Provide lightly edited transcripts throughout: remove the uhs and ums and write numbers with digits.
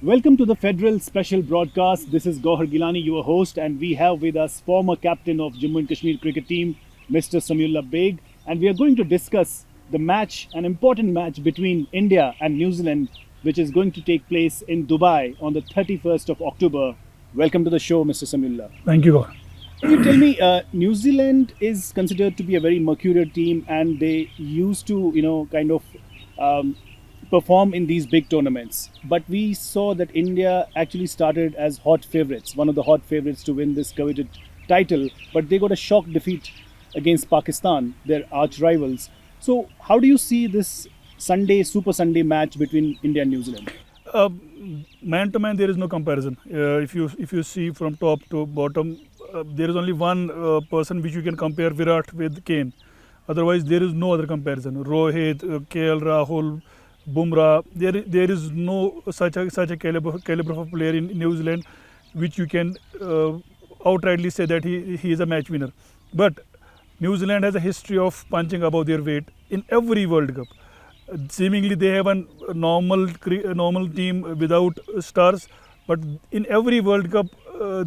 Welcome to the Federal Special Broadcast. This is Gohar Gilani, your host, and we have with us former captain of Jammu and Kashmir cricket team, Mr. Samiullah Beg, and we are going to discuss the match, an important match between India and New Zealand, which is going to take place in Dubai on the 31st of October. Welcome to the show, Mr. Samiullah. Thank you, God. Can you tell me, New Zealand is considered to be a very mercurial team, and they used to, um, perform in these big tournaments. But we saw that India actually started as hot favorites, one of the hot favorites to win this coveted title, but they got a shock defeat against Pakistan, their arch rivals. So, how do you see this Super Sunday match between India and New Zealand? Uh, Man to man, there is no comparison. If you see from top to bottom, there is only one person which you can compare Virat with Kane. Otherwise, there is no other comparison. Rohit, KL Rahul, Bumrah. There is no such a caliber of player in New Zealand, which you can outrightly say that he is a match winner. But New Zealand has a history of punching above their weight in every World Cup. Seemingly, they have a normal team without stars, but in every World Cup,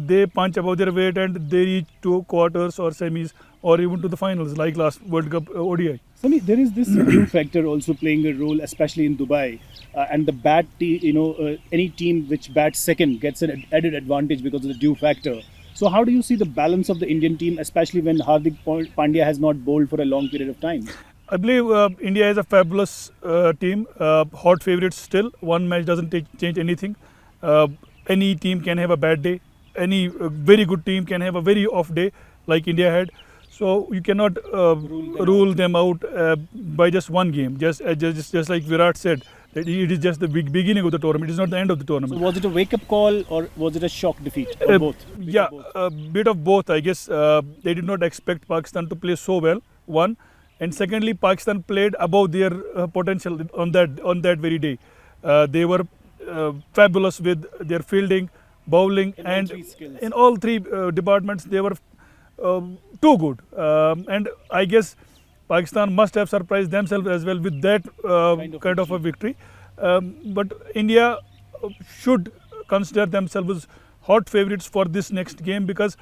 they punch above their weight and they reach to quarters or semis or even to the finals, like last World Cup ODI. Sami, there is this new factor also playing a role, especially in Dubai, and the any team which bats second gets an added advantage because of the dew factor. So, how do you see the balance of the Indian team, especially when Hardik Pandya has not bowled for a long period of time? I believe India is a fabulous team, hot favorites still. One match doesn't change anything. Any team can have a bad day. Any very good team can have a very off day, like India had. So you cannot rule them out by just one game. Just like Virat said, that it is just the beginning of the tournament. It is not the end of the tournament. So was it a wake-up call or was it a shock defeat? Or both? Yeah, a bit of both, I guess. They did not expect Pakistan to play so well. One, and secondly, Pakistan played above their potential on that very day. They were fabulous with their fielding, bowling, and in all three departments they were too good. And I guess Pakistan must have surprised themselves as well with that kind of a victory. But India should consider themselves hot favorites for this next game because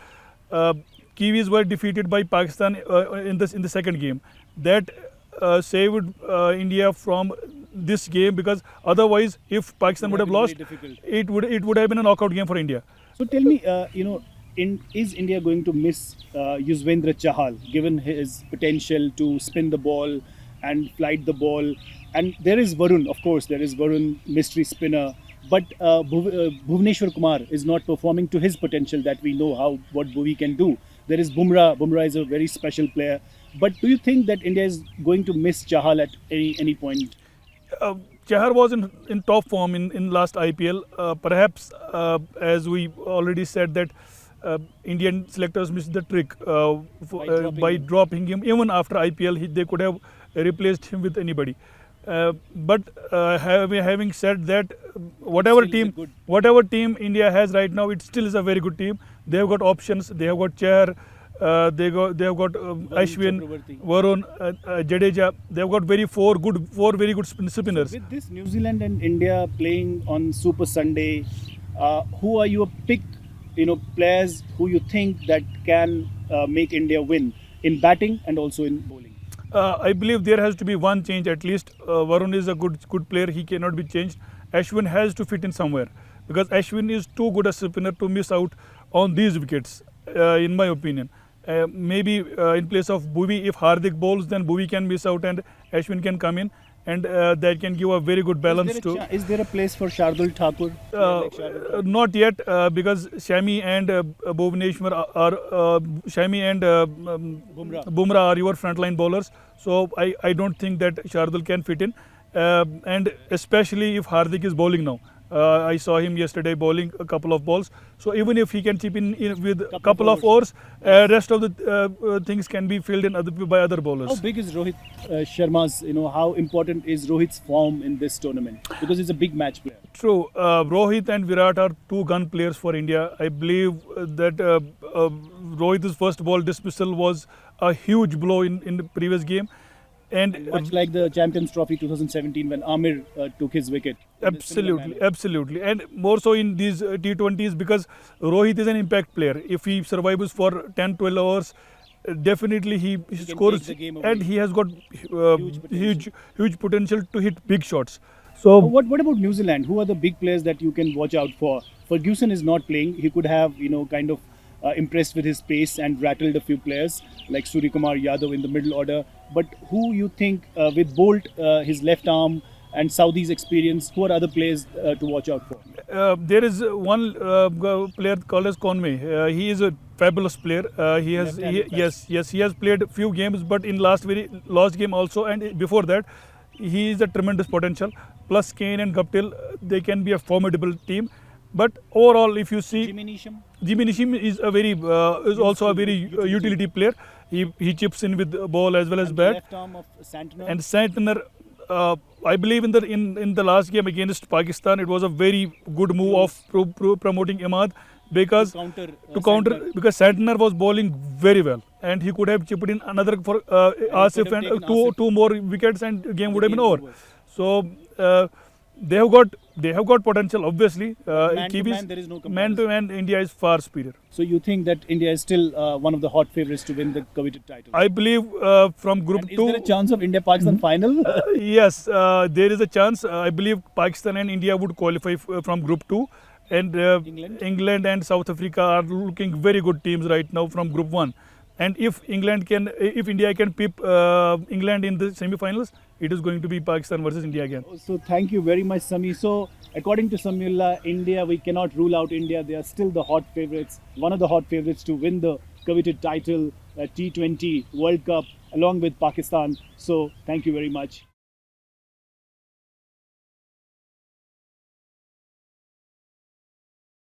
Kiwis were defeated by Pakistan in the second game. That saved India from this game because otherwise, if Pakistan would have lost, it would have been a knockout game for India. So tell me, is India going to miss Yuzvendra Chahal, given his potential to spin the ball and flight the ball? And there is Varun, of course, there is Varun, mystery spinner. But Bhuvneshwar Kumar is not performing to his potential that we know what Bhuvi can do. There is Bumrah. Bumrah is a very special player. But do you think that India is going to miss Chahal at any point? Chahar was in top form in last IPL. Perhaps, as we already said, that Indian selectors missed the trick by dropping him. Even after IPL, they could have replaced him with anybody. But having said that, whatever team India has right now, it still is a very good team. They have got options. They have got Chahar. They have got Ashwin, Varun, Jadeja. They have got four very good spinners. With this New Zealand and India playing on Super Sunday, who are your pick? Players who you think that can make India win in batting and also in bowling. I believe there has to be one change at least. Varun is a good player. He cannot be changed. Ashwin has to fit in somewhere because Ashwin is too good a spinner to miss out on these wickets, in my opinion. Maybe in place of Bhuvi, if Hardik bowls, then Bhuvi can miss out and Ashwin can come in, and that can give a very good balance Is there a place for Shardul Thakur? Not yet, because Shami and Bhuvneshwar Shami and Bumrah are your frontline bowlers. So I don't think that Shardul can fit in, and especially if Hardik is bowling now. I saw him yesterday bowling a couple of balls. So even if he can chip in with a couple of overs, rest of the things can be filled in by other bowlers. How big is Rohit Sharma's? How important is Rohit's form in this tournament? Because he's a big match player. True. Rohit and Virat are two gun players for India. I believe that Rohit's first ball dismissal was a huge blow in the previous game. and Much like the Champions Trophy 2017 when Amir took his wicket. in a similar absolutely, manner. absolutely, and more so in these T20s because Rohit is an impact player. If he survives for 10, 12 hours, definitely he can scores, take the game away. and he has got Huge potential. huge potential to hit big shots. So What about New Zealand? Who are the big players that you can watch out for? Ferguson is not playing. He could have, kind of impressed with his pace and rattled a few players like Suryakumar Yadav in the middle order. But who you think, with Bolt, his left arm, and Saudi's experience, who are other players to watch out for? there is one player called as Conway. He is a fabulous player. He has Left-handed yes, he has played a few games, but in last game also, and before that, he is a tremendous potential. Plus Kane and Guptill, they can be a formidable team. But overall, if you see, Jimmy Neesham? Jimmy Nishim is also a very utility player. He chips in with the ball as well as And the bat. left arm of Santner? And Santner, I believe in the last game against Pakistan, it was a very good move of promoting Imad because to counter, Santner. because Santner was bowling very well, and he could have chipped in another for Asif have and taken two Asif. two more wickets, and game would have been game over. over. So they have got potential. Obviously, Man to Kiwis, man, there is no man to man, India is far superior. So you think that India is still one of the hot favorites to win the coveted title? I believe from Group And is 2. there a chance of India-Pakistan final? Yes, there is a chance. I believe Pakistan and India would qualify from Group 2, and England and South Africa are looking very good teams right now from Group 1. And if India can pip England in the semi-finals, it is going to be Pakistan versus India again. So thank you very much, Sami. So according to Samiullah, India, we cannot rule out India. They are still the hot favorites, one of the hot favorites to win the coveted title, T20 World Cup, along with Pakistan. So thank you very much.